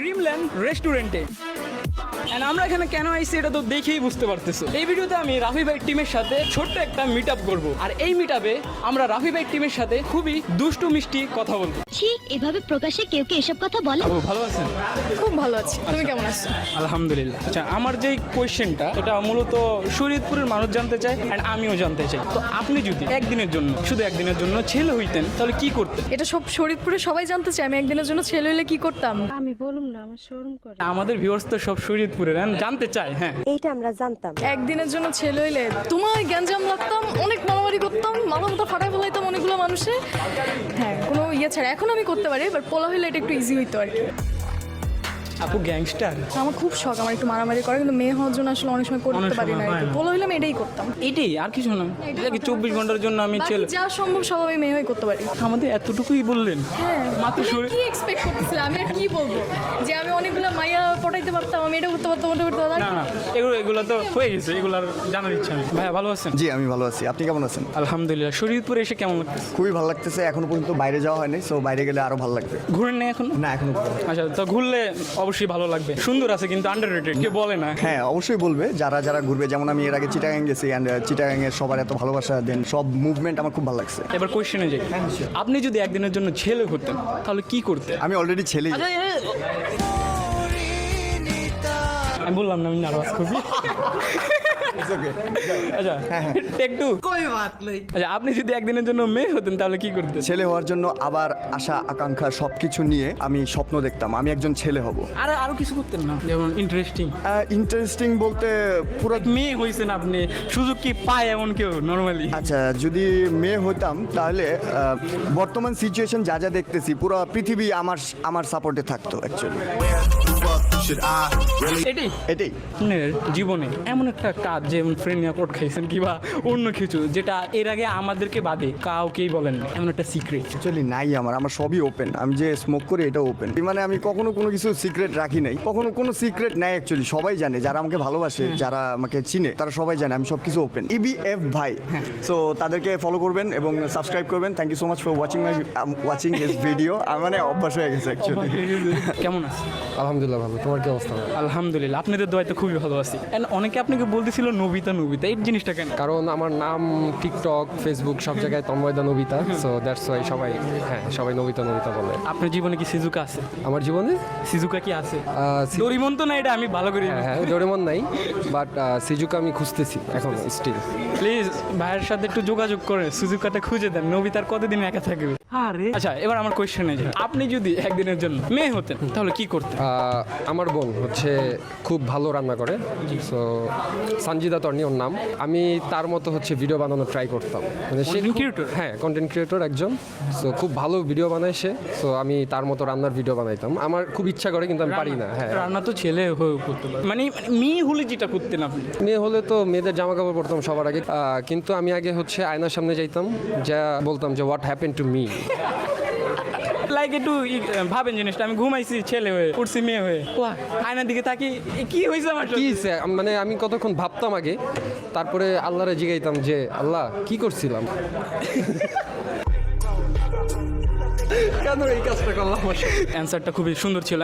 Dreamland রেস্টুরেন্টে। And আমরা এখানে কেন আইছি এটা তো দেখেই বুঝতে পারতেছো। এই ভিডিওতে আমি রাফি ভাই টিমের সাথে ছোট্ট একটা মিট আপ করবো, আর এই মিট আপে আমরা রাফি ভাই টিমের সাথে খুবই দুষ্টু মিষ্টি কথা বলবো। এভাবে প্রকাশ্যে কেউ কে এসব কথা বলে? ও ভালো আছেন? খুব ভালো আছি, তুমি কেমন আছো? আলহামদুলিল্লাহ। আচ্ছা, আমার যেই কোয়েশ্চেনটা এটা মূলত শরীয়তপুরের মানুষ জানতে চায় এন্ড আমিও জানতে চাই। তো আপনি যদি একদিনের জন্য, শুধু একদিনের জন্য ছেলে হইতেন তাহলে কি করতেন? এটা সব শরীরপুরে সবাই জানতে চায় আমি একদিনের জন্য ছেলে হলে কি করতাম। আমি বলুম না, আমার শরম করে। আমাদের ভিউয়ার্স তো সব শরীয়তপুরের জানতে চায়। হ্যাঁ, এইটা আমরা জানতাম। একদিনের জন্য ছেলে হইলে তোমার গ্যাঞ্জাম লাগতাম, অনেক মারামারি করতাম, মাথা মাথা ফাটাই ফেলাইতাম অনেকগুলো মানুষে। হ্যাঁ, কোনো ইয়ে ছাড়া এখন আমি করতে পারি, বাট পোলা হইলে এটা একটু ইজি হইতো আর কি। আপু গ্যাংস্টার? আমার খুব শখ আমার একটু মারামারি করে, কিন্তু মেয়ে হওয়ার জন্য আসলে অনেক সময় করতে পারি না। পোলা হইলে আমি এটাই করতাম। এটাই, আর কিছু না। এটা কি 24 ঘন্টার জন্য আমি বাকি ছেলে? যা সম্ভব সব আমি মেয়ে হয়ে করতে পারি। আমাদের এতটুকুই বললেন? হ্যাঁ, মাত্র তুমি কি এক্সপেক্ট করতেছিলে? আমি আর কি বলবো যে আমি অনেকগুলো মাইয়া পটাইতে পারতাম, আমি এটা করতে পারতাম, ওটা করতে পারতাম। না না, এগুলো তো হয়ে গেছে, এগুলো আর জানার ইচ্ছা নেই। ভাইয়া ভালো আছেন? জি আমি ভালো আছি, আপনি কেমন আছেন? আলহামদুলিল্লাহ। শরীয়তপুরে এসে কেমন লাগছে? খুবই ভালো লাগতেছে, এখনো পর্যন্ত বাইরে যাওয়া হয়নি, সো বাইরে গেলে আরো ভালো লাগবে। ঘুরেন না এখন? না এখনো পর্যন্ত। আচ্ছা, তো ঘুরলে অবশ্যই ভালো লাগবে। সুন্দর আছে কিন্তু আন্ডাররেটেড, কেউ বলে না। হ্যাঁ অবশ্যই বলবে যারা যারা ঘুরবে, যেমন আমি এর আগে চিটাগাং গেছি, অ্যান্ড চিটাগাং এর সবার এত ভালোবাসা দেন, সব মুভমেন্ট আমার খুব ভালো লাগছে। এবার কোয়েশ্চেনে যাই, আপনি যদি একদিনের জন্য ছেলে হতেন তাহলে কি করতেন? আমি অলরেডি ছেলেই। আমি বললাম না আমি নার্ভাস খুবই। আচ্ছা, টেক টু। আচ্ছা, আপনি যদি একদিনের জন্য মেয়ে হতেন তাহলে কি করতেন? ছেলে হওয়ার জন্য আবার আশা আকাঙ্ক্ষা সবকিছু নিয়ে আমি স্বপ্ন দেখতাম আমি একজন ছেলে হব। আরো কিছু করতেন না? যেমন ইন্টারেস্টিং ইন্টারেস্টিং বলতে পুরো মেয়ে হয়েছেন আপনি, সুযোগ কি পায় এমন কেউ নর্মালি? আচ্ছা, যদি মেয়ে হতাম তাহলে বর্তমান সিচুয়েশন যা যা দেখতেছি পুরো পৃথিবী আমার সাপোর্টে থাকতো অ্যাকচুয়ালি। এটাই আপনার জীবনে এমন একটা কাজ, যেমন ফ্রেন্ড কোড খাইছেন কিংবা অন্য কিছু, যেটা এর আগে আমাদেরকে বাদে কাউকেই বলেন না, এমন একটা সিক্রেট? অ্যাকচুয়ালি নাই, আমার সবই ওপেন। আমি যে স্মোক করি এটা ওপেন, মানে আমি কখনো কোনো কিছু সিক্রেট রাখি নাই, কখনো কোনো সিক্রেট নাই অ্যাকচুয়ালি। সবাই জানে, যারা আমাকে ভালোবাসে, যারা আমাকে চিনে, তারা সবাই জানে আমি সব কিছু ওপেন। EBF ভাই, সো তাদেরকে ফলো করবেন এবং সাবস্ক্রাইব করবেন। Thank you so much for watching his video. মানে অভ্যাস হয়ে গেছে অ্যাকচুয়ালি। কেমন আছে? আলহামদুলিল্লাহ ভালো, তোমার কি অবস্থা? আলহামদুলিল্লাহ, আপনাদের দোয়ায় তো খুবই ভালো আছি। এন্ড অনেকে আপনাকে বলতেছিল নবিতা নবিতা, এই জিনিসটা কেন? কারণ আমার নাম টিকটক, ফেসবুক সব জায়গায় তন্ময়দা নবিতা, সো দ্যাটস ওয়াই সবাই নবিতা নবিতা বলে। আপনার জীবনে কি সিজুকা আছে? আমার জীবনে সিজুকা কি আছে? ডোরিমন তো না, এটা আমি ভালো করি। হ্যাঁ ডোরেমন নাই, বাট সিজুকা আমি খুঁজতেছি এখন স্টিল। প্লিজ ভাইয়ের সাথে একটু যোগাযোগ করে সুজুকাটা খুঁজে দেন, নবিতার কতদিন একা থাকবে। আচ্ছা, এবার আমার কোয়েশ্চেনে যাই, আপনি যদি একদিনের জন্য মেয়ে হতেন তাহলে কি করতেন? আমার বোন হচ্ছে খুব ভালো রান্না করে, সো সঞ্জিদা তর্নি ওর নাম। আমি তার মতো হচ্ছে ভিডিও বানানোর ট্রাই করতাম, মানে সে Content creator? হ্যাঁ কন্টেন্ট ক্রিয়েটর একজন, সো খুব ভালো ভিডিও বানায় সে, সো আমি তার মতো রান্নার ভিডিও বানাইতাম। আমার খুব ইচ্ছা করে কিন্তু আমি পারি না। হ্যাঁ, রান্না তো ছেলে হয়ে করতে পারে, মানে মেয়ে হলে যেটা করতেন আপনি। মেয়ে হলে তো মেয়েদের জামা কাপড় পরতাম সবার আগে, কিন্তু আমি আগে হচ্ছে আয়নার সামনে যাইতাম, যা বলতাম যে what happen to me. Like একটু ভাবেন জিনিসটা, আমি ঘুমাইছি ছেলে হয়ে, উঠছি মেয়ে হয়ে, আয়নার দিকে তাকি কি হয়েছে আমার কি মানে আমি কতক্ষণ ভাবতাম আগে, তারপরে আল্লাহরে জিগাইতাম যে আল্লাহ কি করছিলাম, কেন এই কাজটা করলাম। অ্যান্সারটা খুবই সুন্দর ছিল।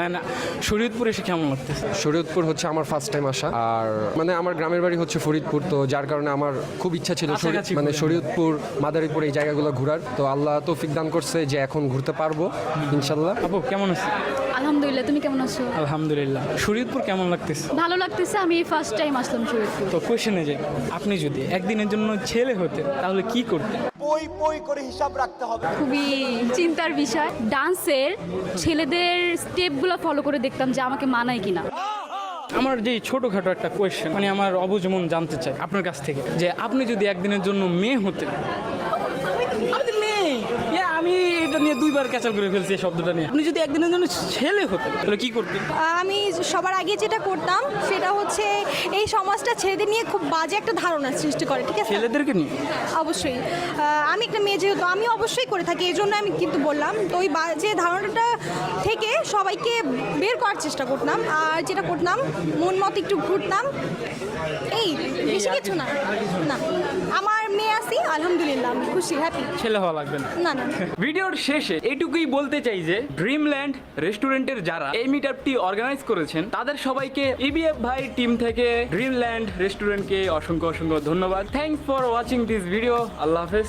শরীয়তপুর এসে কেমন লাগতেছে? শরীয়তপুর হচ্ছে আমার ফার্স্ট টাইম আসা, আর মানে আমার গ্রামের বাড়ি হচ্ছে ফরিদপুর, তো যার কারণে আমার খুব ইচ্ছা ছিল মানে শরীয়তপুর, মাদারীপুর এই জায়গাগুলো ঘোরার, তো আল্লাহ তৌফিক দান করছে যে এখন ঘুরতে পারবো ইনশাল্লাহ। আপু কেমন আছে? আলহামদুলিল্লাহ, তুমি কেমন আছো? আলহামদুলিল্লাহ। শরীয়তপুর কেমন লাগতেছে? ভালো লাগতেছে, আমি ফার্স্ট টাইম আসলাম শরীরপুর। তো কোয়েশ্চেনে যাই, আপনি যদি একদিনের জন্য ছেলে হতেন তাহলে কি করতেন? খুবই চিন্তার বিষয়। ডান্সের ছেলেদের স্টেপগুলো ফলো করে দেখতাম যে আমাকে মানায় কিনা। আমার যে ছোটোখাটো একটা কোয়েশ্চেন, মানে আমার অবুঝ মন জানতে চাই আপনার কাছ থেকে, যে আপনি যদি একদিনের জন্য মেয়ে হতেন, আমি এটা নিয়ে দুইবার ক্যাচাল করে ফেলছি এই শব্দটা নিয়ে, আপনি যদি একদিনের জন্য ছেলে হতেন তাহলে কি করতেন? আমি সবার আগে যেটা করতাম সেটা হচ্ছে এই সমাজটা ছেলেদের নিয়ে খুব বাজে একটা ধারণা সৃষ্টি করে, ঠিক আছে? ছেলেদেরকে নিয়ে অবশ্যই আমি একটা মেয়ে যেহেতু আমি অবশ্যই করে থাকি, এই জন্য আমি কিন্তু বললাম, তো ওই বাজে ধারণাটা থেকে সবাইকে বের করার চেষ্টা করতাম। আর যেটা করতাম, মন মতো একটু ঘুরতাম, এই বেশি কিছু না। আমার মেয়ে আছি, আলহামদুলিল্লাহ আমি খুশি, হ্যাপি। ছেলে হওয়া লাগবে না। না না ভিডিওর শেষে এটুকুই বলতে চাই যে ড্রিমল্যান্ড রেস্টুরেন্টের যারা এই মিটআপটি অর্গানাইজ করেছেন তাদের সবাইকে ইবিএফ ভাই টিম থেকে ড্রিমল্যান্ড রেস্টুরেন্টকে অসংখ্য অসংখ্য ধন্যবাদ। Thanks for watching this video. আল্লাহ হাফেজ।